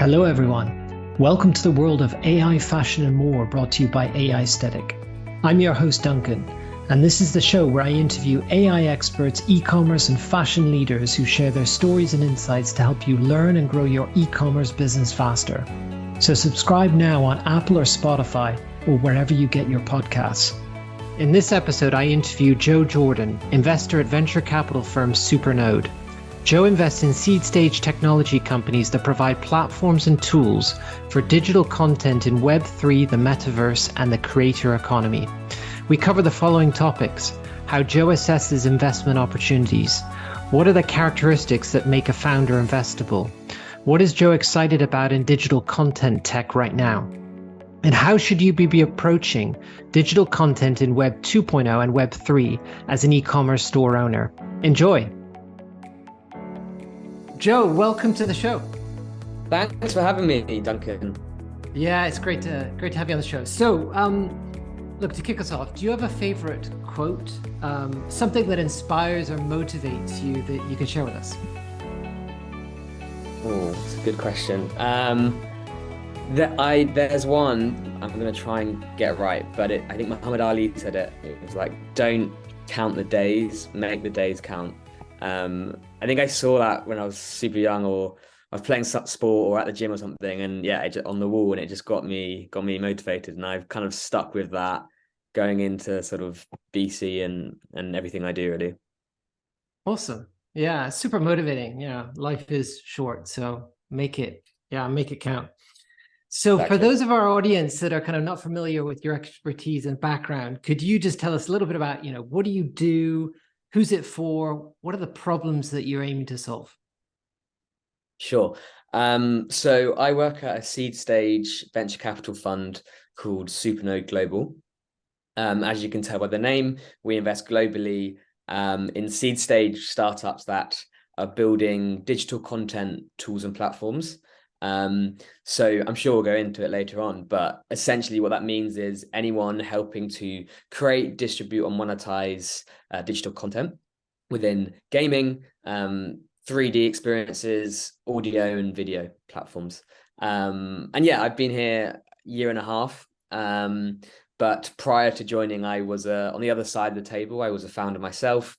Hello, everyone. Welcome to the world of AI, fashion, and more, brought to you by Aistetic. I'm your host, Duncan, and this is the show where I interview AI experts, e-commerce, and fashion leaders who share their stories and insights to help you learn and grow your e-commerce business faster. So subscribe now on Apple or Spotify or wherever you get your podcasts. In this episode, I interview Joe Jordan, investor at venture capital firm Supernode. Joe invests in seed-stage technology companies that provide platforms and tools for digital content in Web3, the metaverse, and the creator economy. We cover the following topics: how Joe assesses investment opportunities, what are the characteristics that make a founder investable, what is Joe excited about in digital content tech right now, and how should you be approaching digital content in Web 2.0 and Web 3 as an e-commerce store owner. Enjoy. Joe, welcome to the show. Thanks for having me, Duncan. Yeah, it's great to have you on the show. So, look, to kick us off, do you have a favorite quote, something that inspires or motivates you that you can share with us? Oh, it's a good question. There's one, I'm going to try and get it right, but I think Muhammad Ali said it. It was like, don't count the days, make the days count. I think I saw that when I was super young, or I was playing sport or at the gym or something, and yeah, on the wall, and it just got me motivated, and I've kind of stuck with that going into sort of BC and everything I do, really. Awesome. Yeah, super motivating. Yeah, life is short, so make it count. So Exactly. For those of our audience that are kind of not familiar with your expertise and background, could you just tell us a little bit about, what do you do? Who's it for? What are the problems that you're aiming to solve? Sure. So I work at a seed stage venture capital fund called Supernode Global. As you can tell by the name, we invest globally in seed stage startups that are building digital content tools and platforms. So I'm sure we'll go into it later on, but essentially what that means is anyone helping to create, distribute, and monetize digital content within gaming, 3D experiences, audio and video platforms. And yeah, I've been here a year and a half. But prior to joining, I was on the other side of the table. I was a founder myself.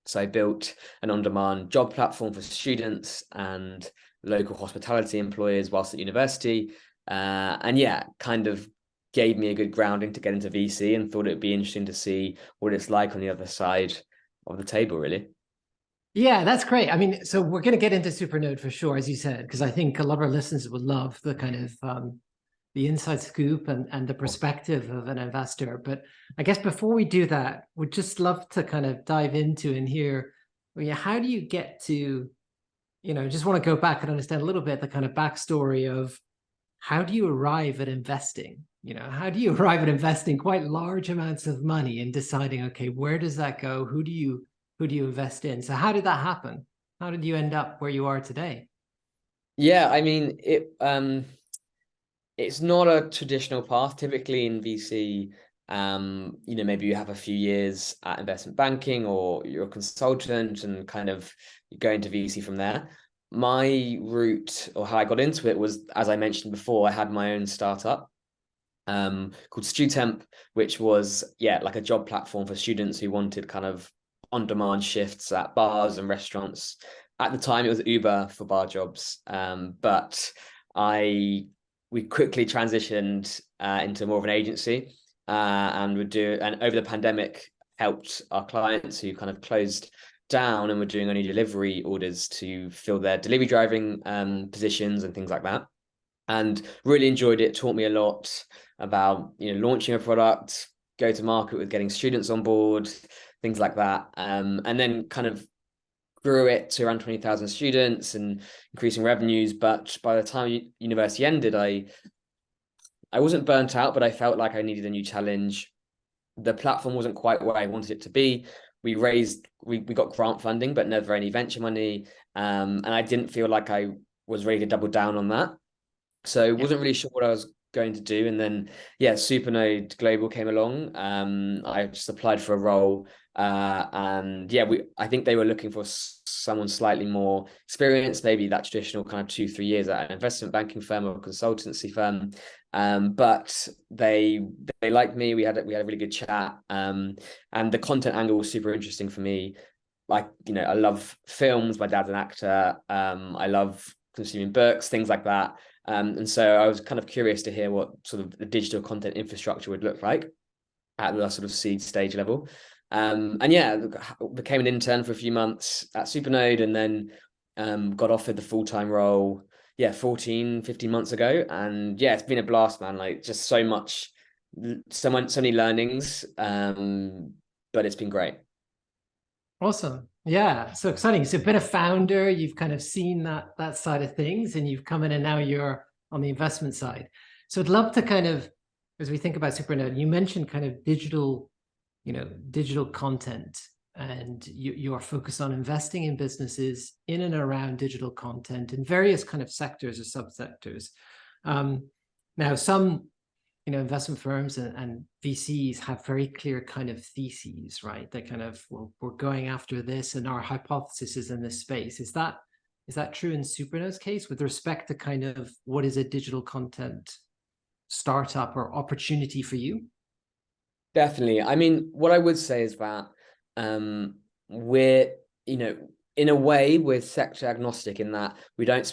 So I built an on-demand job platform for students and local hospitality employers whilst at university. And yeah, kind of gave me a good grounding to get into VC, and thought it'd be interesting to see what it's like on the other side of the table, really. Yeah, that's great. I mean, so we're going to get into Supernode for sure, as you said, because I think a lot of our listeners would love the kind of the inside scoop and the perspective of an investor. But I guess before we do that, we'd just love to kind of dive into and hear, how do you get to, just want to go back and understand a little bit the kind of backstory of how do you arrive at investing? How do you arrive at investing quite large amounts of money and deciding, okay, where does that go? Who do you invest in? So how did that happen? How did you end up where you are today? Yeah, I mean, it's not a traditional path. Typically in VC, maybe you have a few years at investment banking, or you're a consultant and kind of go into VC from there. My route, or how I got into it, was, as I mentioned before, I had my own startup called StuTemp, which was, like a job platform for students who wanted kind of on-demand shifts at bars and restaurants. At the time, it was Uber for bar jobs, but we quickly transitioned into more of an agency, and over the pandemic helped our clients who kind of closed down and were doing only delivery orders to fill their delivery driving positions and things like that. And really enjoyed it. Taught me a lot about launching a product, go to market with getting students on board, things like that. And then kind of grew it to around 20,000 students and increasing revenues. But by the time university ended, I wasn't burnt out, but I felt like I needed a new challenge. The platform wasn't quite where I wanted it to be. We got grant funding, but never any venture money. And I didn't feel like I was ready to double down on that. So wasn't really sure what I was going to do. And then, Supernode Global came along. I just applied for a role. And I think they were looking for someone slightly more experienced, maybe that traditional kind of 2-3 years at an investment banking firm or a consultancy firm. But they liked me. We had a really good chat. And the content angle was super interesting for me. Like, I love films. My dad's an actor. I love consuming books, things like that. And so I was kind of curious to hear what sort of the digital content infrastructure would look like at the sort of seed stage level. And yeah, became an intern for a few months at Supernode, and then got offered the full-time role, 15 months ago. And yeah, it's been a blast, man. Like, just so many learnings. But it's been great. Awesome. Yeah. So exciting. So a bit of founder, you've kind of seen that side of things, and you've come in and now you're on the investment side. So I'd love to kind of, as we think about Supernode, you mentioned kind of digital content, and you are focused on investing in businesses in and around digital content in various kind of sectors or subsectors. Now, some investment firms and VCs have very clear kind of theses, right? They kind of, well, we're going after this, and our hypothesis is in this space. Is that true in Supernode's case with respect to kind of what is a digital content startup or opportunity for you? Definitely. I mean, what I would say is that we're, in a way, we're sector agnostic in that we don't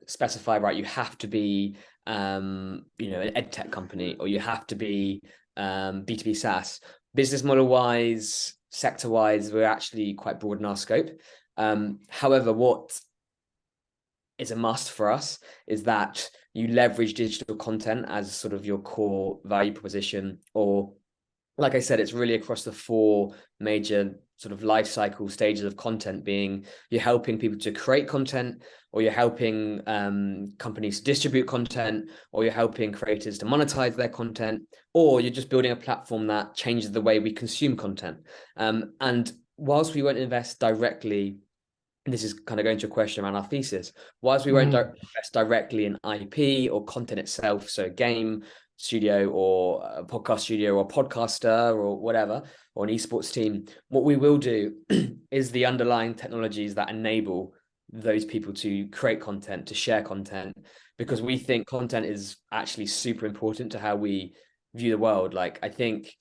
specify, right, you have to be, an ed tech company, or you have to be B2B SaaS. Business model wise, sector wise, we're actually quite broad in our scope. However, what is a must for us is that you leverage digital content as sort of your core value proposition, or like I said, it's really across the 4 major sort of life cycle stages of content, being you're helping people to create content, or you're helping companies to distribute content, or you're helping creators to monetize their content, or you're just building a platform that changes the way we consume content. And whilst we won't invest directly, and this is kind of going to a question around our thesis, whilst we won't invest directly in IP or content itself, so game studio or a podcast studio or podcaster or whatever, or an esports team, what we will do is the underlying technologies that enable those people to create content, to share content, because we think content is actually super important to how we view the world. Like, I think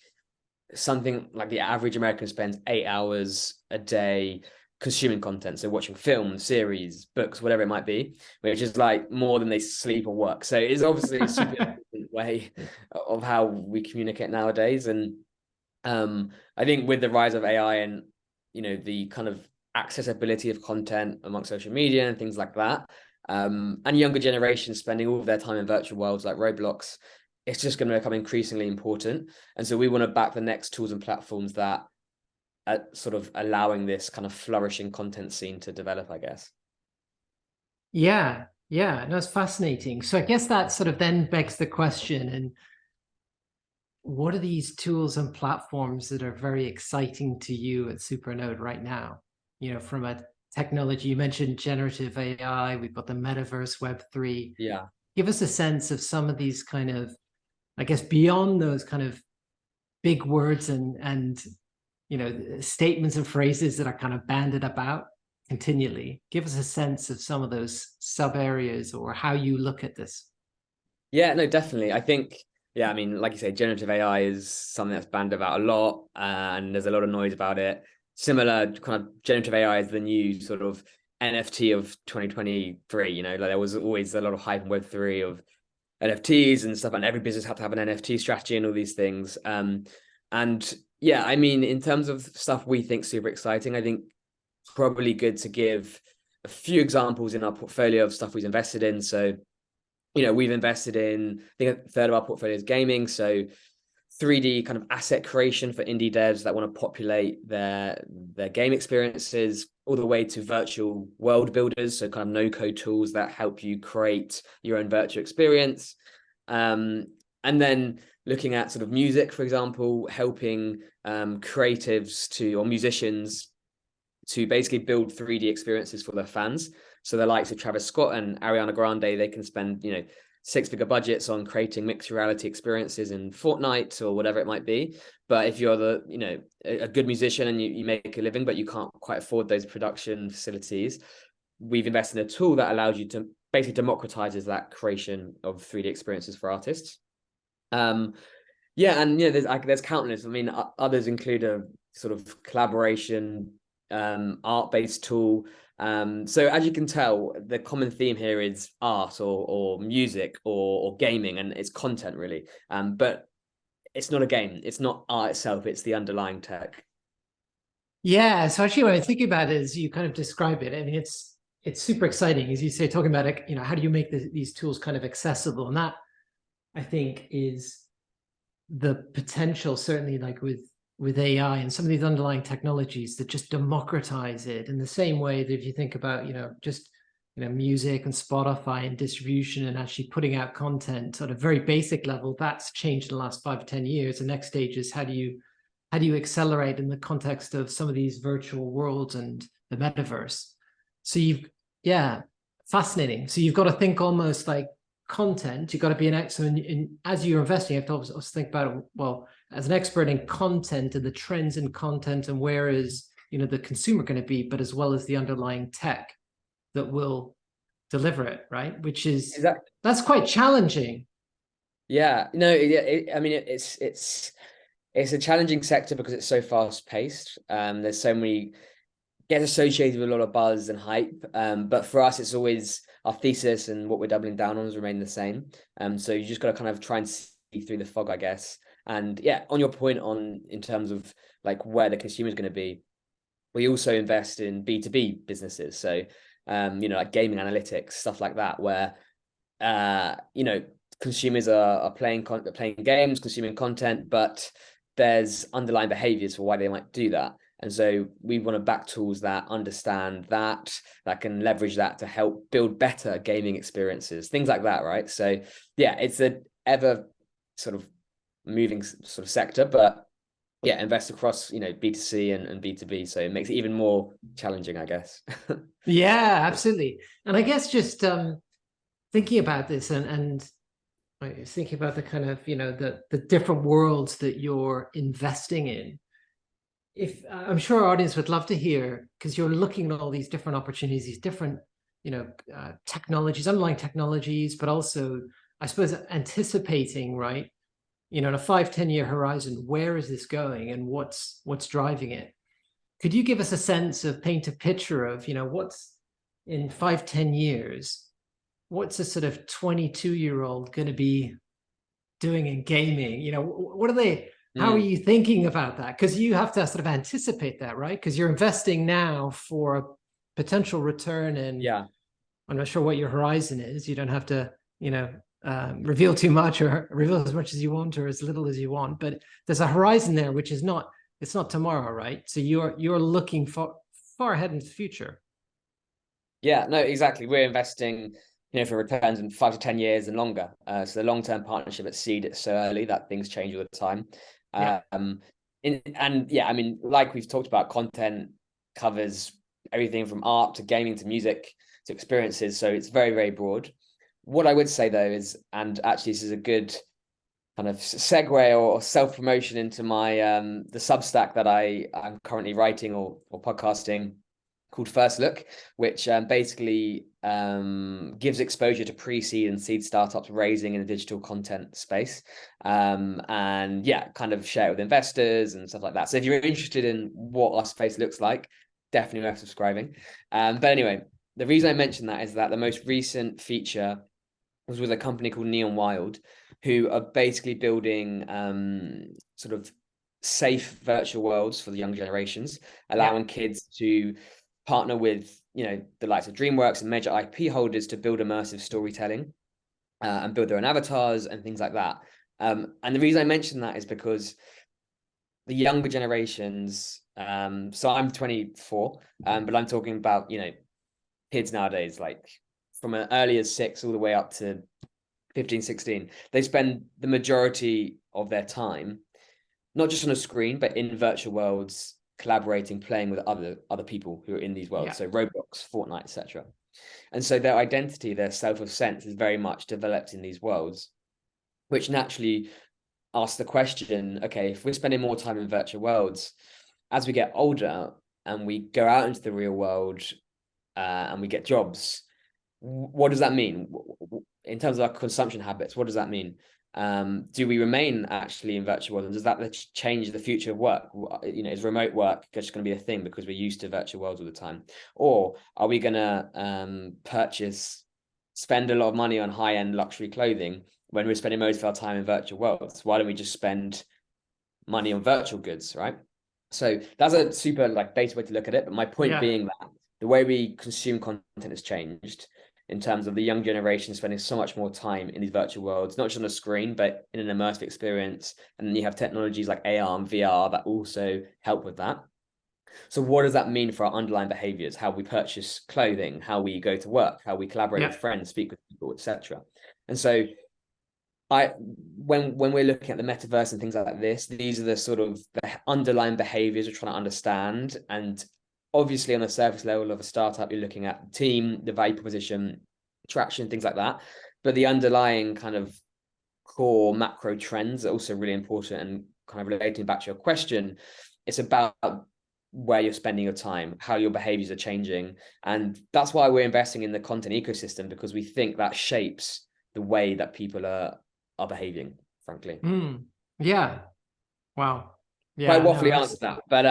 something like the average American spends 8 hours a day consuming content, so watching films, series, books, whatever it might be, which is like more than they sleep or work. So it's obviously a super important way of how we communicate nowadays. And I think with the rise of AI and the kind of accessibility of content amongst social media and things like that, and younger generations spending all of their time in virtual worlds like Roblox, it's just going to become increasingly important. And so we want to back the next tools and platforms that sort of allowing this kind of flourishing content scene to develop, I guess. Yeah, no, it's fascinating. So I guess that sort of then begs the question, and what are these tools and platforms that are very exciting to you at Supernode right now? From a technology, you mentioned generative AI, we've got the metaverse, Web3. Yeah. Give us a sense of some of these kind of, I guess, beyond those kind of big words and statements and phrases that are kind of banded about continually. Give us a sense of some of those sub areas or how you look at this. Yeah, no, definitely. I think, I mean, like you say, generative AI is something that's bandied about a lot, and there's a lot of noise about it. Similar kind of generative AI is the new sort of NFT of 2023, like there was always a lot of hype in Web3 of NFTs and stuff, and every business had to have an NFT strategy and all these things. And yeah, I mean, in terms of stuff we think super exciting, I think probably good to give a few examples in our portfolio of stuff we've invested in. So, we've invested in, I think a third of our portfolio is gaming. So 3D kind of asset creation for indie devs that want to populate their game experiences, all the way to virtual world builders. So kind of no-code tools that help you create your own virtual experience. And then looking at sort of music, for example, helping creatives or musicians to basically build 3D experiences for their fans. So the likes of Travis Scott and Ariana Grande, they can spend, six-figure budgets on creating mixed reality experiences in Fortnite or whatever it might be. But if you're a good musician and you make a living, but you can't quite afford those production facilities, we've invested in a tool that allows you to basically democratizes that creation of 3D experiences for artists. Yeah, and there's countless. I mean, others include a sort of collaboration art-based tool. So as you can tell, the common theme here is art or music or gaming, and it's content really. But it's not a game. It's not art itself. It's the underlying tech. Yeah, so actually, when I think about it, as you kind of describe it, I mean, it's super exciting, as you say, talking about it. How do you make these tools kind of accessible? And that, I think, is the potential, certainly, like with AI and some of these underlying technologies that just democratize it in the same way that if you think about, just music and Spotify and distribution and actually putting out content at a very basic level, that's changed in the last 5 to 10 years. The next stage is how do you accelerate in the context of some of these virtual worlds and the metaverse? So yeah, fascinating. So you've got to think almost like content. You've got to be an expert as you're investing, you have to also think about it, well, as an expert in content and the trends in content and where is the consumer going to be, but as well as the underlying tech that will deliver it, right? Which is Exactly. That's quite challenging. Yeah, no, I mean, it's a challenging sector because it's so fast paced. There's so many gets associated with a lot of buzz and hype. But for us, it's always our thesis and what we're doubling down on has remained the same. So you just got to kind of try and see through the fog, I guess. And yeah, on your point in terms of like where the consumer is going to be, we also invest in B2B businesses. So, like gaming analytics, stuff like that, where, consumers are playing games, consuming content, but there's underlying behaviors for why they might do that. And so we want to back tools that understand that can leverage that to help build better gaming experiences, things like that, right? So yeah, it's a ever sort of moving sort of sector, but yeah, invest across, B2C and B2B. So it makes it even more challenging, I guess. Yeah, absolutely. And I guess just thinking about this and thinking about the kind of, the different worlds that you're investing in. If I'm sure our audience would love to hear, because you're looking at all these different opportunities, these different, technologies, underlying technologies, but also, I suppose, anticipating, right? In a 5-10 year horizon, where is this going and what's driving it? Could you give us a sense of paint a picture of, what's in 5-10 years? What's a sort of 22-year-old going to be doing in gaming? What are they? How are you thinking about that? Because you have to sort of anticipate that, right? Because you're investing now for a potential return, and Yeah. I'm not sure what your horizon is. You don't have to, reveal too much or reveal as much as you want or as little as you want. But there's a horizon there, which is not. It's not tomorrow, right? So you're looking far ahead into the future. Yeah, no, exactly. We're investing, for returns in 5 to 10 years and longer. So the long-term partnership at seed, it's so early that things change all the time. Yeah. I mean, like we've talked about, content covers everything from art to gaming to music to experiences. So it's very, very broad. What I would say though is, and actually this is a good kind of segue or self-promotion into my the Substack that I'm currently writing or podcasting, called First Look, which basically gives exposure to pre-seed and seed startups raising in the digital content space. And yeah, kind of share it with investors and stuff like that. So if you're interested in what our space looks like, definitely worth subscribing. But anyway, the reason I mentioned that is that the most recent feature was with a company called Neon Wild, who are basically building sort of safe virtual worlds for the young generations, allowing kids to partner with the likes of DreamWorks and major IP holders to build immersive storytelling and build their own avatars and things like that. And the reason I mention that is because the younger generations, so I'm 24, but I'm talking about kids nowadays, like from an early as 6 all the way up to 15, 16, they spend the majority of their time not just on a screen but in virtual worlds, collaborating, playing with other people who are in these worlds. So Roblox, Fortnite, etc. And so their identity, their self of sense is very much developed in these worlds, which naturally asks the question, okay, if we're spending more time in virtual worlds, as we get older and we go out into the real world and we get jobs, what does that mean? In terms of our consumption habits, what does that mean? Do we remain actually in virtual worlds? And does that change the future of work? Is remote work just going to be a thing because we're used to virtual worlds all the time? Or are we going to spend a lot of money on high-end luxury clothing when we're spending most of our time in virtual worlds? Why don't we just spend money on virtual goods, right? So that's a super data way to look at it. But my point being that the way we consume content has changed in terms of the young generation spending so much more time in these virtual worlds, not just on a screen, but in an immersive experience. And then you have technologies like AR and VR that also help with that. So what does that mean for our underlying behaviors? How we purchase clothing, how we go to work, how we collaborate with friends, speak with people, etc. And so when we're looking at the metaverse and things like this, these are the sort of the underlying behaviors we're trying to understand. And obviously on the surface level of a startup, you're looking at the team, the value proposition, traction, things like that. But the underlying kind of core macro trends are also really important. And kind of relating back to your question, it's about where you're spending your time, how your behaviors are changing. And that's why we're investing in the content ecosystem, because we think that shapes the way that people are behaving, frankly. Yeah. Wow. Yeah. Quite waffly answer that, but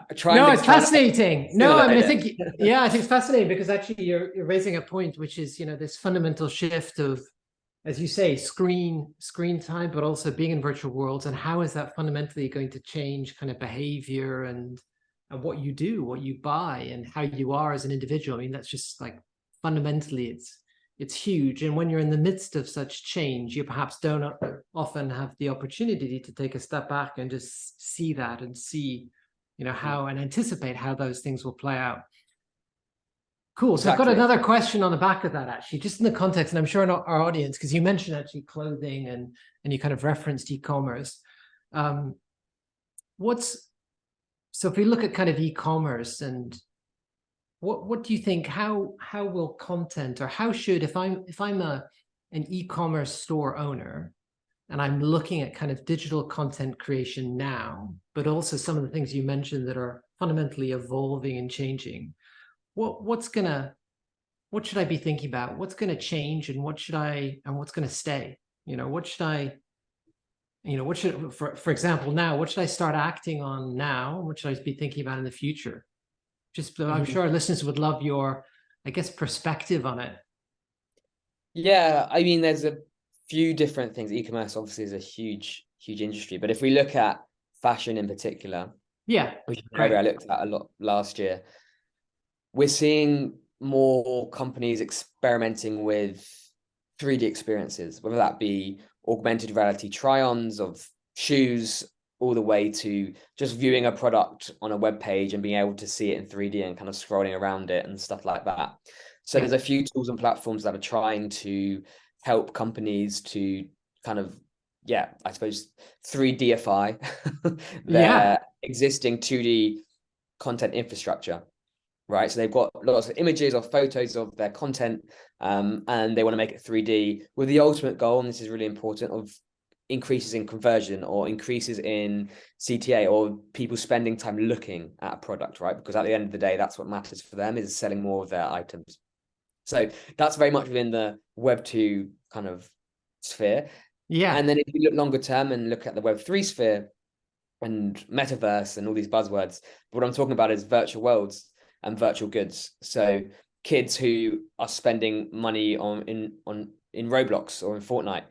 it's fascinating. No, I mean, I think it's fascinating because actually you're raising a point, which is, this fundamental shift of, as you say, screen time, but also being in virtual worlds, and how is that fundamentally going to change kind of behavior and what you do, what you buy, and how you are as an individual. I mean, that's just fundamentally it's huge. And when you're in the midst of such change, you perhaps don't often have the opportunity to take a step back and just see that and see, how, and anticipate how those things will play out. Cool. So I've got another question on the back of that, actually, just in the context, and I'm sure our audience, because you mentioned actually clothing and you kind of referenced e-commerce. So if we look at kind of e-commerce, and what do you think, how will content, or how should, if I'm an e-commerce store owner and I'm looking at kind of digital content creation now, but also some of the things you mentioned that are fundamentally evolving and changing, what should I be thinking about? What's going to change, and what's going to stay? For example, now, what should I start acting on now? What should I be thinking about in the future? I'm sure our listeners would love your, I guess, perspective on it. Yeah, I mean, there's a few different things. E-commerce obviously is a huge industry, but if we look at fashion in particular, which is an area I looked at a lot last year, we're seeing more companies experimenting with 3D experiences, whether that be augmented reality try-ons of shoes, all the way to just viewing a product on a web page and being able to see it in 3D and kind of scrolling around it and stuff like that. So there's a few tools and platforms that are trying to help companies to kind of, I suppose 3Dify their existing 2D content infrastructure. Right, so they've got lots of images or photos of their content, and they want to make it 3D with the ultimate goal, and this is really important, of increases in conversion or increases in CTA, or people spending time looking at a product, right? Because at the end of the day, that's what matters for them, is selling more of their items. So that's very much within the Web 2 kind of sphere. And then if you look longer term and look at the Web 3 sphere and metaverse and all these buzzwords, what I'm talking about is virtual worlds and virtual goods. So kids who are spending money in Roblox or in Fortnite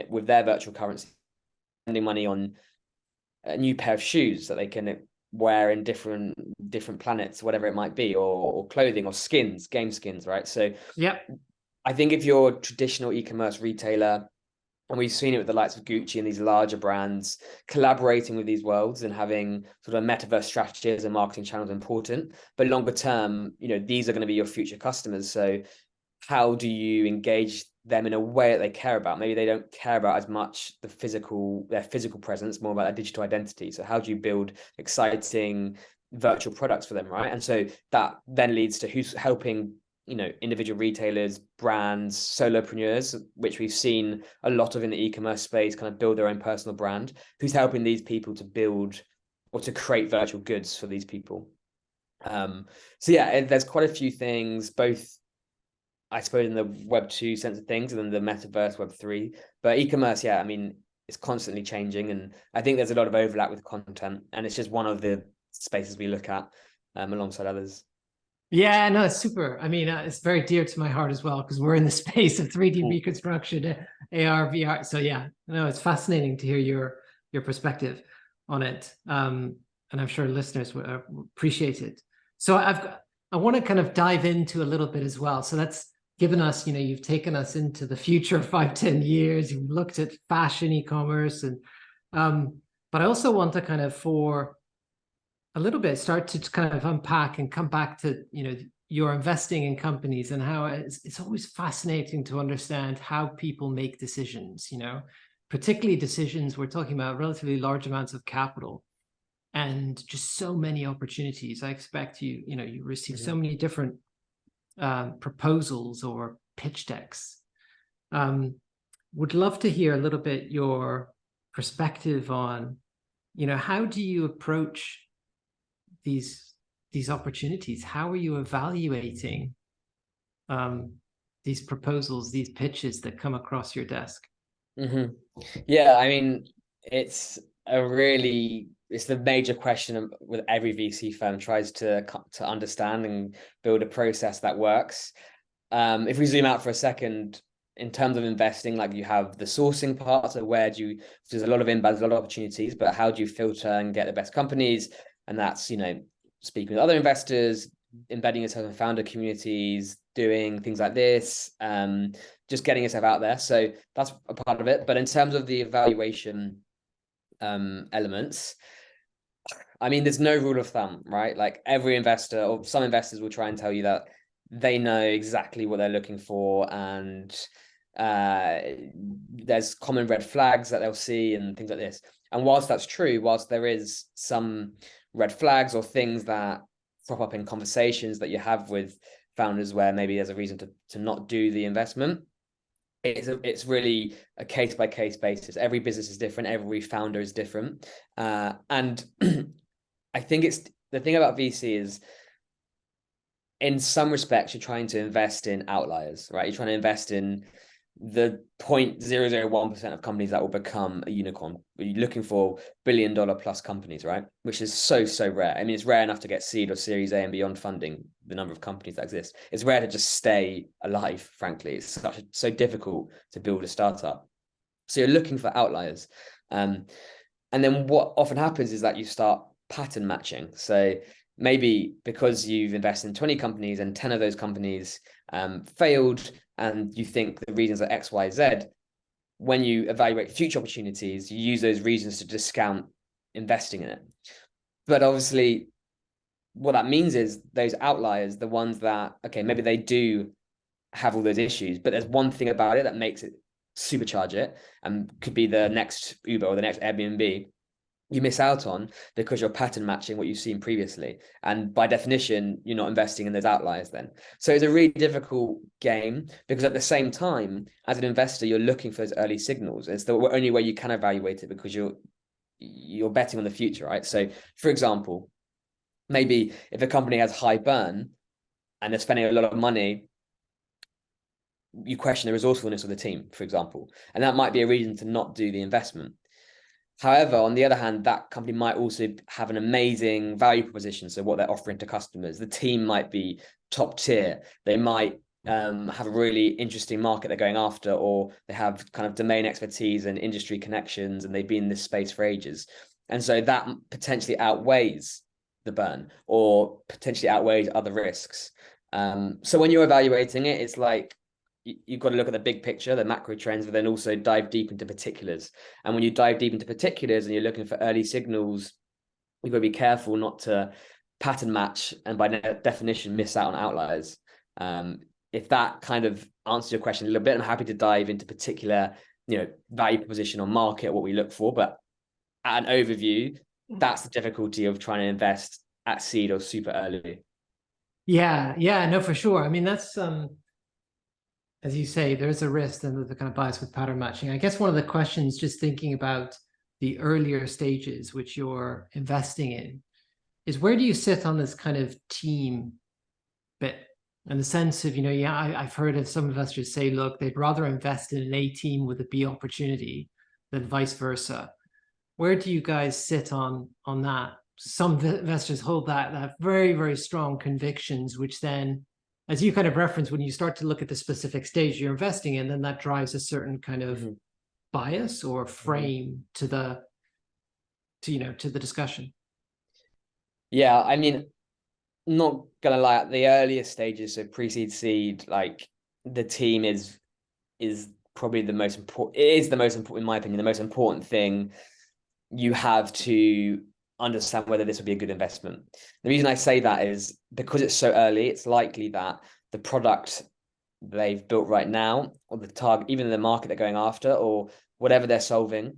with their virtual currency, spending money on a new pair of shoes that they can wear in different planets, whatever it might be, or clothing or skins, game skins, right? So I think if you're a traditional e-commerce retailer, and we've seen it with the likes of Gucci and these larger brands collaborating with these worlds and having sort of a metaverse strategy as a marketing channel is important. But longer term, these are going to be your future customers. So how do you engage them in a way that they care about? Maybe they don't care about as much their physical presence, more about their digital identity. So how do you build exciting virtual products for them, right? And so that then leads to who's helping individual retailers, brands, solopreneurs, which we've seen a lot of in the e-commerce space, kind of build their own personal brand, who's helping these people to build or to create virtual goods for these people. So yeah, there's quite a few things, both I suppose in the Web 2 sense of things and then the metaverse Web 3. But e-commerce, yeah, I mean, it's constantly changing. And I think there's a lot of overlap with content. And it's just one of the spaces we look at alongside others. Yeah, no, it's super. I mean, it's very dear to my heart as well because we're in the space of 3D reconstruction, AR, VR. So yeah, no, it's fascinating to hear your perspective on it, and I'm sure listeners would appreciate it. So I want to kind of dive into a little bit as well. So that's given us, you've taken us into the future 5-10 years. You've looked at fashion, e-commerce, and but I also want to kind of for a little bit start to kind of unpack and come back to your investing in companies and how it's always fascinating to understand how people make decisions, particularly decisions. We're talking about relatively large amounts of capital and just so many opportunities. I expect you receive so many different proposals or pitch decks. Would love to hear a little bit your perspective on how do you approach these opportunities? How are you evaluating these proposals, these pitches that come across your desk? Yeah, I mean, it's the major question with every VC firm tries to understand and build a process that works. If we zoom out for a second, in terms of investing, like you have the sourcing part, so there's a lot of inbounds, a lot of opportunities, but how do you filter and get the best companies? And that's, speaking with other investors, embedding yourself in founder communities, doing things like this, just getting yourself out there. So that's a part of it. But in terms of the evaluation elements, I mean, there's no rule of thumb, right? Like every investor or some investors will try and tell you that they know exactly what they're looking for, and there's common red flags that they'll see and things like this. And whilst that's true, whilst there is some red flags or things that crop up in conversations that you have with founders where maybe there's a reason to not do the investment, it's really a case by case basis. Every business is different, every founder is different, and I think it's the thing about VC is, in some respects, you're trying to invest in outliers, right? You're trying to invest in the 0.001% of companies that will become a unicorn. You're looking for $1 billion plus companies, right? Which is so rare. I mean, it's rare enough to get seed or Series A and beyond funding, the number of companies that exist. It's rare to just stay alive, frankly. It's so difficult to build a startup. So you're looking for outliers. And then what often happens is that you start pattern matching. So maybe because you've invested in 20 companies and 10 of those companies failed, and you think the reasons are X, Y, Z, when you evaluate future opportunities, you use those reasons to discount investing in it. But obviously, what that means is those outliers, the ones that, okay, maybe they do have all those issues, but there's one thing about it that makes it supercharge it, and could be the next Uber or the next Airbnb, you miss out on because you're pattern matching what you've seen previously. And by definition, you're not investing in those outliers then. So it's a really difficult game, because at the same time, as an investor, you're looking for those early signals. It's the only way you can evaluate it, because you're betting on the future, right? So for example, maybe if a company has high burn and they're spending a lot of money, you question the resourcefulness of the team, for example, and that might be a reason to not do the investment. However, on the other hand, that company might also have an amazing value proposition. So what they're offering to customers, the team might be top tier. They might have a really interesting market they're going after, or they have kind of domain expertise and industry connections, and they've been in this space for ages. And so that potentially outweighs the burn, or potentially outweighs other risks. So when you're evaluating it, it's like, you've got to look at the big picture, the macro trends, but then also dive deep into particulars. And when you dive deep into particulars and you're looking for early signals, you've got to be careful not to pattern match and by definition miss out on outliers. If that kind of answers your question a little bit, I'm happy to dive into particular, value proposition or market, what we look for. But at an overview, that's the difficulty of trying to invest at seed or super early. Yeah, no, for sure. I mean, that's as you say, there's a risk and the kind of bias with pattern matching. I guess one of the questions, just thinking about the earlier stages which you're investing in, is where do you sit on this kind of team bit? In the sense of, yeah, I've heard of some investors say, look, they'd rather invest in an A team with a B opportunity than vice versa. Where do you guys sit on that? Some investors hold that very, very strong convictions, which then, as you kind of reference, when you start to look at the specific stage you're investing in, then that drives a certain kind of Mm-hmm. bias or Mm-hmm. frame to the discussion. Yeah, I mean, not gonna lie, at the earlier stages, so pre-seed, seed, like the team is probably the most important. It is the most important, in my opinion, the most important thing. You have to understand whether this would be a good investment. The reason I say that is because it's so early, it's likely that the product they've built right now, or the target, even the market they're going after, or whatever they're solving,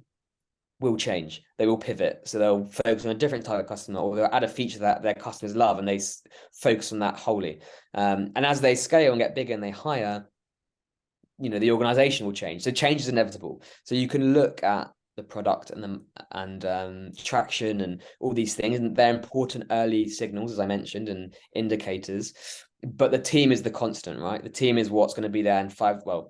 will change. They will pivot. So they'll focus on a different type of customer, or they'll add a feature that their customers love, and they focus on that wholly. And as they scale and get bigger and they hire, the organization will change. So change is inevitable. So you can look at the product and traction and all these things, and they're important early signals, as I mentioned, and indicators. But the team is the constant, right? The team is what's going to be there in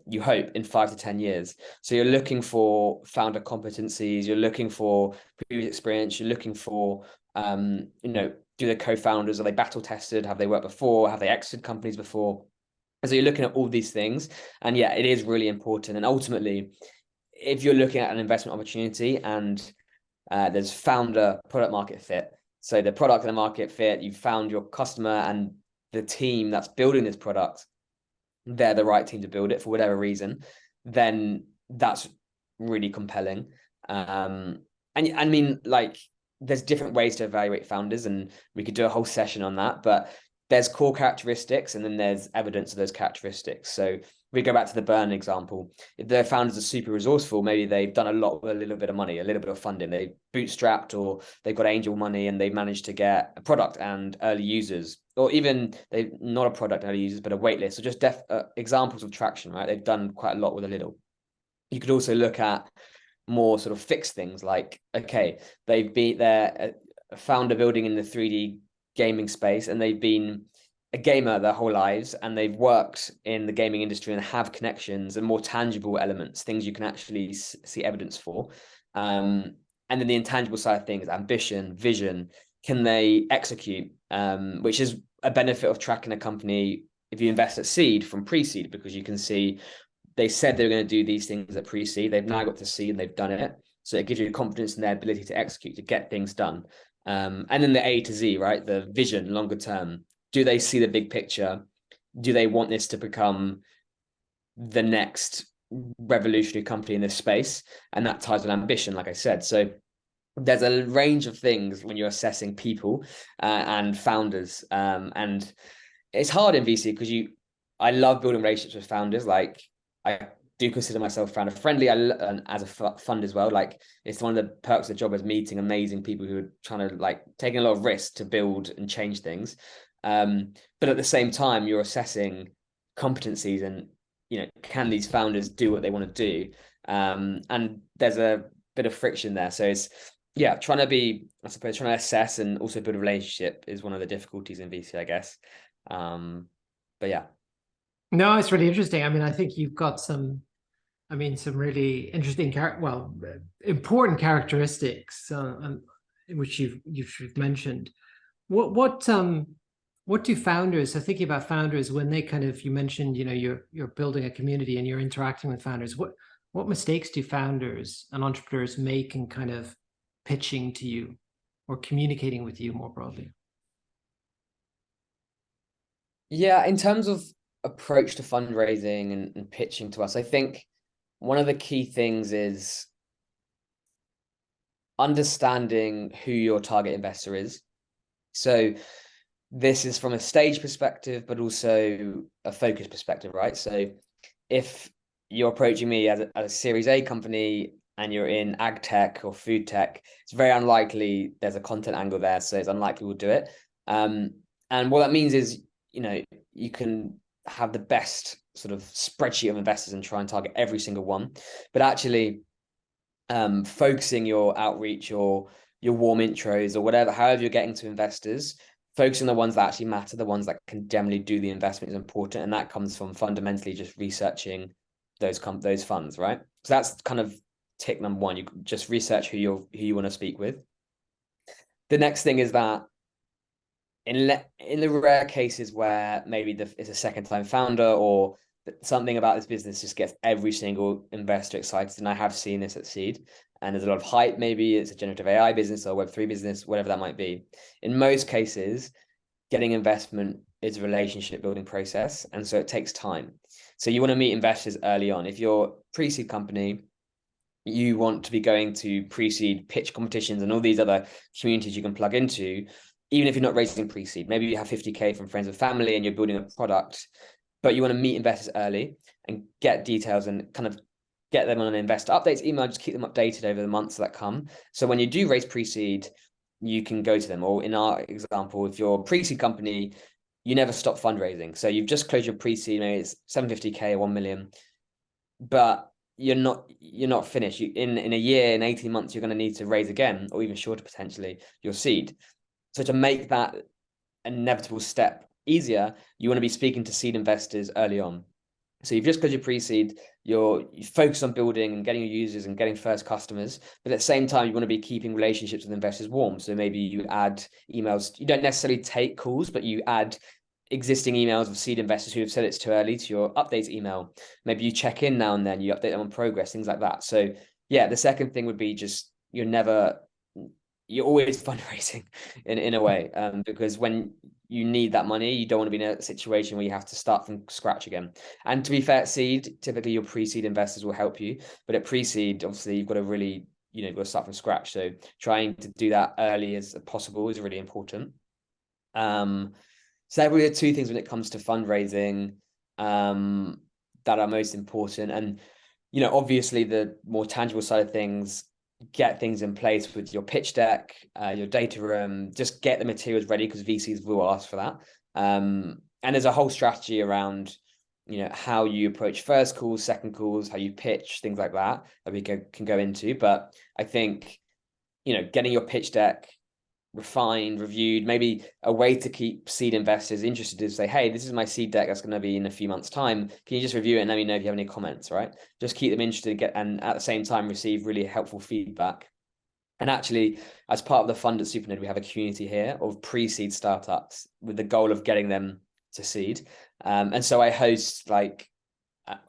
you hope in 5 to 10 years. So you're looking for founder competencies, you're looking for previous experience, you're looking for do the co-founders, are they battle tested? Have they worked before? Have they exited companies before? So you're looking at all these things, and yeah, it is really important. And ultimately, if you're looking at an investment opportunity and there's founder product market fit, so the product and the market fit, you found your customer and the team that's building this product, they're the right team to build it for whatever reason, then that's really compelling. And I mean, like, there's different ways to evaluate founders, and we could do a whole session on that. But there's core characteristics, and then there's evidence of those characteristics. So if we go back to the Burn example, if their founders are super resourceful, maybe they've done a lot with a little bit of money, a little bit of funding. They bootstrapped, or they've got angel money, and they've managed to get a product and early users, or even they've not a product and early users, but a waitlist. So just examples of traction, right? They've done quite a lot with a little. You could also look at more sort of fixed things like, okay, they've been their founder building in the 3D gaming space, and they've been a gamer their whole lives, and they've worked in the gaming industry and have connections and more tangible elements, things you can actually see evidence for. And then the intangible side of things, ambition, vision, can they execute, which is a benefit of tracking a company if you invest at seed from pre-seed, because you can see they said they were going to do these things at pre-seed. They've now got to seed and they've done it. So it gives you confidence in their ability to execute, to get things done. And then the A to Z, right? The vision, longer term. Do they see the big picture? Do they want this to become the next revolutionary company in this space? And that ties with ambition, like I said. So there's a range of things when you're assessing people and founders. And it's hard in VC because I love building relationships with founders. Like, I do consider myself founder friendly, and as a fund as well. Like, it's one of the perks of the job, is meeting amazing people who are trying to, like, taking a lot of risks to build and change things. But at the same time, you're assessing competencies and, can these founders do what they want to do? And there's a bit of friction there. So it's, yeah, trying to assess and also build a relationship is one of the difficulties in VC, I guess. But yeah. No, it's really interesting. I mean, I think you've got some really interesting, important characteristics, which you've mentioned. What do founders? So thinking about founders, when they you mentioned, you're building a community and you're interacting with founders. What mistakes do founders and entrepreneurs make in kind of pitching to you or communicating with you more broadly? Yeah, in terms of approach to fundraising and pitching to us, I think one of the key things is understanding who your target investor is. So this is from a stage perspective, but also a focus perspective, right? So if you're approaching me as a Series A company and you're in ag tech or food tech, it's very unlikely there's a content angle there. So it's unlikely we'll do it. And what that means is you can have the best sort of spreadsheet of investors and try and target every single one, but actually focusing your outreach or your warm intros or whatever, however you're getting to investors, focusing on the ones that actually matter, the ones that can generally do the investment is important. And that comes from fundamentally just researching those funds, right? So that's kind of tick number one. You just research who you want to speak with. The next thing is that in the rare cases where maybe it's a second time founder or something about this business just gets every single investor excited, and I have seen this at Seed, and there's a lot of hype, maybe it's a generative AI business or Web3 business, whatever that might be. In most cases, getting investment is a relationship building process, and so it takes time. So you want to meet investors early on. If you're a pre-seed company, you want to be going to pre-seed pitch competitions and all these other communities you can plug into, even if you're not raising pre-seed. Maybe you have 50K from friends and family and you're building a product, but you want to meet investors early and get details and kind of get them on an investor updates email, just keep them updated over the months that come. So when you do raise pre-seed, you can go to them. Or in our example, if you're a pre-seed company, you never stop fundraising. So you've just closed your pre-seed, maybe it's 750K or 1 million, but you're not finished. In a year, in 18 months, you're going to need to raise again, or even shorter potentially, your seed. So to make that inevitable step easier, you want to be speaking to seed investors early on. So you've just got your pre-seed, you focus on building and getting your users and getting first customers, but at the same time, you want to be keeping relationships with investors warm. So maybe you add emails. You don't necessarily take calls, but you add existing emails of seed investors who have said it's too early to your updates email. Maybe you check in now and then, you update them on progress, things like that. So yeah, the second thing would be just you're always fundraising in a way, because when you need that money, you don't want to be in a situation where you have to start from scratch again. And to be fair, at seed, typically your pre-seed investors will help you, but at pre-seed, obviously you've got to really, you've got to start from scratch. So trying to do that early as possible is really important. So that really are two things when it comes to fundraising that are most important. And, obviously the more tangible side of things, get things in place with your pitch deck, your data room, just get the materials ready because VCs will ask for that. And there's a whole strategy around, how you approach first calls, second calls, how you pitch, things like that we can go into. But I think, getting your pitch deck refined, reviewed, maybe a way to keep seed investors interested is say, hey, this is my seed deck that's going to be in a few months' time. Can you just review it and let me know if you have any comments, right? Just keep them interested and at the same time receive really helpful feedback. And actually, as part of the fund at SuperNerd, we have a community here of pre-seed startups with the goal of getting them to seed. And so I host, like,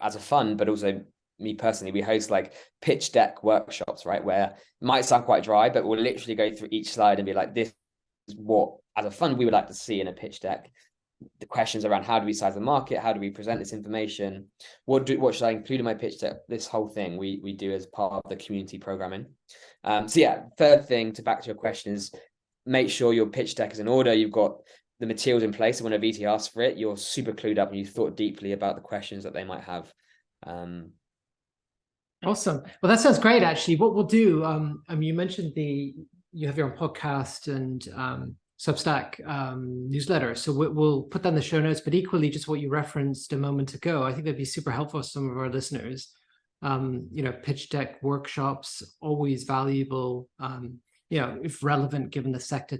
as a fund, but also me personally, we host like pitch deck workshops, right? Where it might sound quite dry, but we'll literally go through each slide and be like, this is what, as a fund, we would like to see in a pitch deck. The questions around how do we size the market? How do we present this information? What should I include in my pitch deck? This whole thing we do as part of the community programming. So yeah, third thing to back to your question is make sure your pitch deck is in order. You've got the materials in place. And when a VT asks for it, you're super clued up and you've thought deeply about the questions that they might have. Awesome. Well, that sounds great, actually. What we'll do, you mentioned you have your own podcast and Substack newsletter. So we'll put that in the show notes, but equally just what you referenced a moment ago, I think that'd be super helpful for some of our listeners. Pitch deck workshops, always valuable, if relevant, given the sector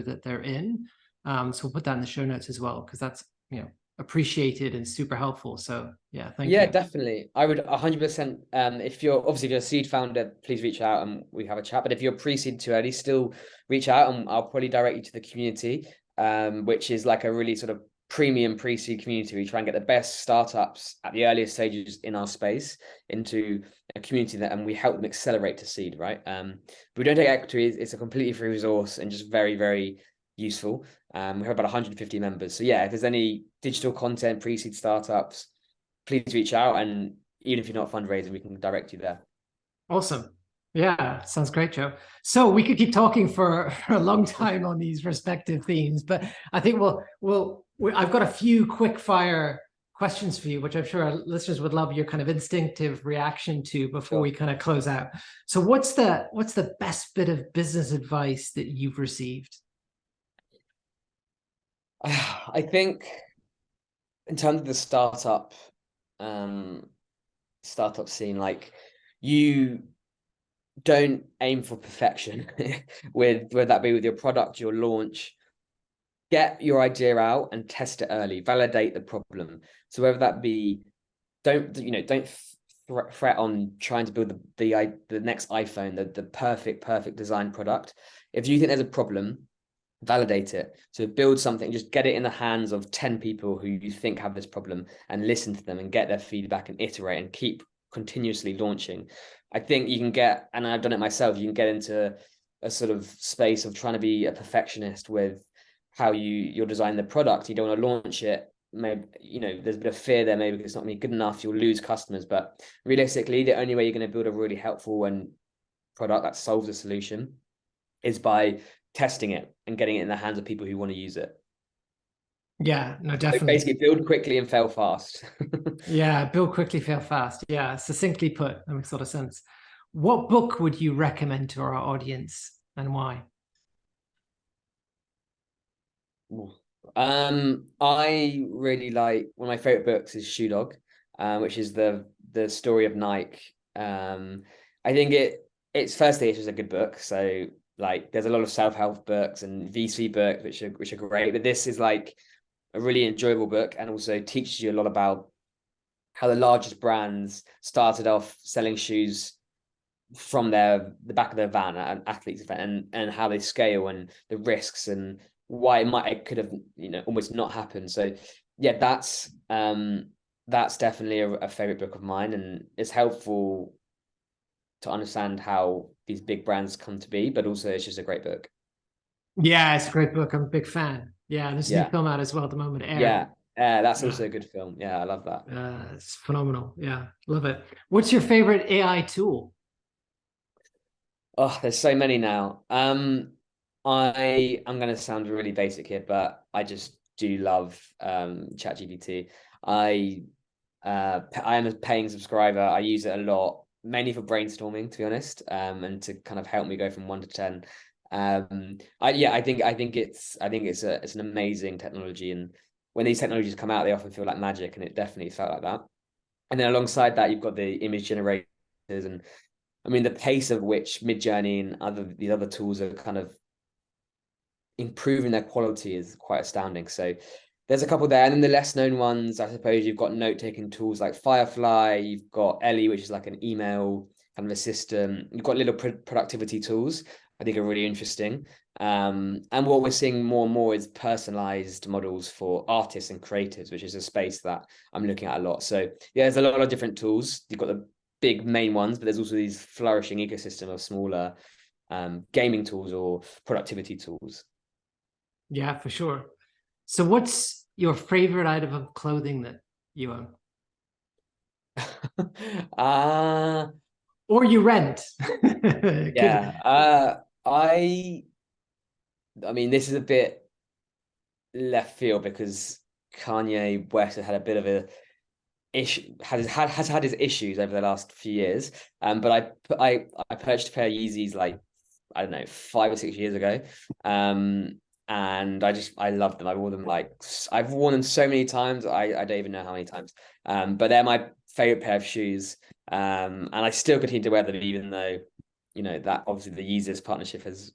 that they're in. So we'll put that in the show notes as well, because that's, appreciated and super helpful. So yeah, thank you. Yeah, definitely. I would 100%. If you're a seed founder, please reach out and we have a chat. But if you're pre-seed too early, still reach out and I'll probably direct you to the community, which is like a really sort of premium pre-seed community. We try and get the best startups at the earliest stages in our space into a community and we help them accelerate to seed, right? But we don't take equity. It's a completely free resource and just very, very useful. We have about 150 members. So yeah, if there's any digital content, pre-seed startups, please reach out. And even if you're not fundraising, we can direct you there. Awesome. Yeah, sounds great, Joe. So we could keep talking for a long time on these respective themes, but I think I've got a few quick fire questions for you, which I'm sure our listeners would love your kind of instinctive reaction to before we kind of close out. So what's the best bit of business advice that you've received? I think in terms of the um, startup scene, like you don't aim for perfection with whether that be with your product, your launch. Get your idea out and test it early. Validate the problem. So whether that be, don't fret on trying to build the next iPhone, the perfect design product. If you think there's a problem, validate it. So build something, just get it in the hands of 10 people who you think have this problem and listen to them and get their feedback and iterate and keep continuously launching. I think you can get, and I've done it myself, you can get into a sort of space of trying to be a perfectionist with how you're designing the product. You don't want to launch it. Maybe, there's a bit of fear there, maybe it's not going to be good enough, you'll lose customers. But realistically, the only way you're going to build a really helpful and product that solves a solution is by testing it and getting it in the hands of people who want to use it. Yeah, no, So definitely. basically, build quickly and fail fast. Yeah, build quickly, fail fast. Yeah, succinctly put. That makes a lot of sense. What book would you recommend to our audience and why? I really like, one of my favorite books is Shoe Dog, which is the story of Nike. I think it's firstly it's just a good book. So like there's a lot of self-help books and VC books which are great, but this is like a really enjoyable book and also teaches you a lot about how the largest brands started off selling shoes from the back of their van at an athlete's event, and how they scale and the risks and why it could have almost not happened. So yeah, that's definitely a favorite book of mine, and it's helpful to understand how these big brands come to be, but also it's just a great book. Yeah, it's a great book. I'm a big fan. Yeah, there's a new Yeah, film out as well at the moment, Air. yeah, that's Yeah, also a good film. Yeah, I love that. it's phenomenal. Yeah, love it. What's your favorite AI tool? Oh, there's so many now. I'm gonna sound really basic here, but I just do love ChatGPT. I am a paying subscriber. I use it a lot, mainly for brainstorming, to be honest, and to kind of help me go from 1 to 10. I think it's an amazing technology, and when these technologies come out, they often feel like magic, and it definitely felt like that. And then alongside that, you've got the image generators, and I mean the pace of which Midjourney and these other tools are kind of improving their quality is quite astounding. So there's a couple there. And then the less known ones, I suppose you've got note-taking tools like Firefly, you've got Ellie, which is like an email kind of assistant. You've got little productivity tools, I think are really interesting. And what we're seeing more and more is personalized models for artists and creatives, which is a space that I'm looking at a lot. So yeah, there's a lot of different tools. You've got the big main ones, but there's also these flourishing ecosystem of smaller gaming tools or productivity tools. Yeah, for sure. So what's your favorite item of clothing that you own? uh Or you rent? Could yeah. I mean, this is a bit left field because Kanye West has had a bit of a issue has had his issues over the last few years. But I purchased a pair of Yeezys like I don't know 5 or 6 years ago. And I love them. I wore them like I've worn them so many times. I don't even know how many times. But they're my favorite pair of shoes. And I still continue to wear them even though that obviously the Yeezus partnership has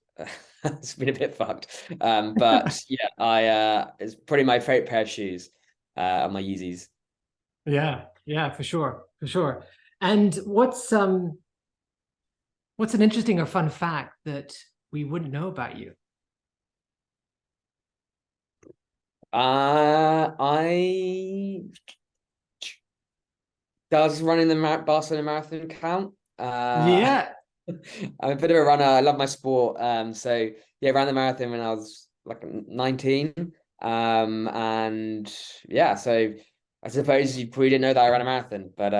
has been a bit fucked. But yeah, I it's probably my favorite pair of shoes are my Yeezys. Yeah, yeah, for sure, for sure. And what's an interesting or fun fact that we wouldn't know about you? I does running the Barcelona Marathon count? Yeah, I'm a bit of a runner. I love my sport. So yeah, ran the marathon when I was like 19. And yeah, so I suppose you probably didn't know that I ran a marathon, but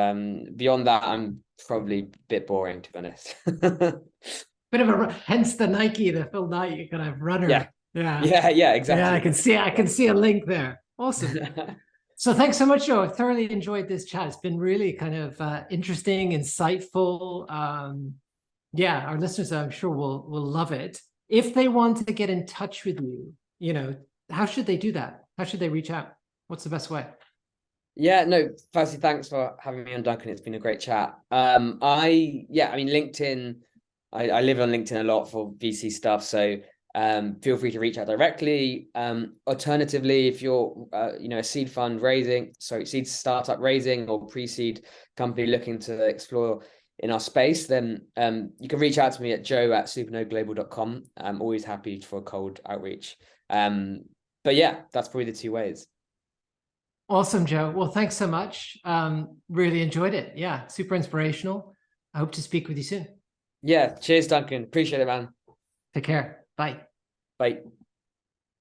beyond that, I'm probably a bit boring to be honest. bit of a hence the Nike, the Phil Knight kind of Yeah, runner. Yeah, yeah, yeah, exactly. I can see a link there. Awesome. So thanks so much, Joe. I thoroughly enjoyed this chat. It's been really kind of interesting, insightful. Yeah, our listeners, I'm sure will love it. If they want to get in touch with you, how should they do that? How should they reach out? What's the best way? Yeah, no, firstly, thanks for having me on, Duncan. It's been a great chat. I mean, LinkedIn, I live on LinkedIn a lot for VC stuff. So feel free to reach out directly. Alternatively, if you're, a seed startup raising or pre-seed company looking to explore in our space, then you can reach out to me at joe@supernovaglobal.com. I'm always happy for a cold outreach. But yeah, that's probably the two ways. Awesome, Joe. Well, thanks so much. Really enjoyed it. Yeah, super inspirational. I hope to speak with you soon. Yeah, cheers, Duncan. Appreciate it, man. Take care. Bye. Bye.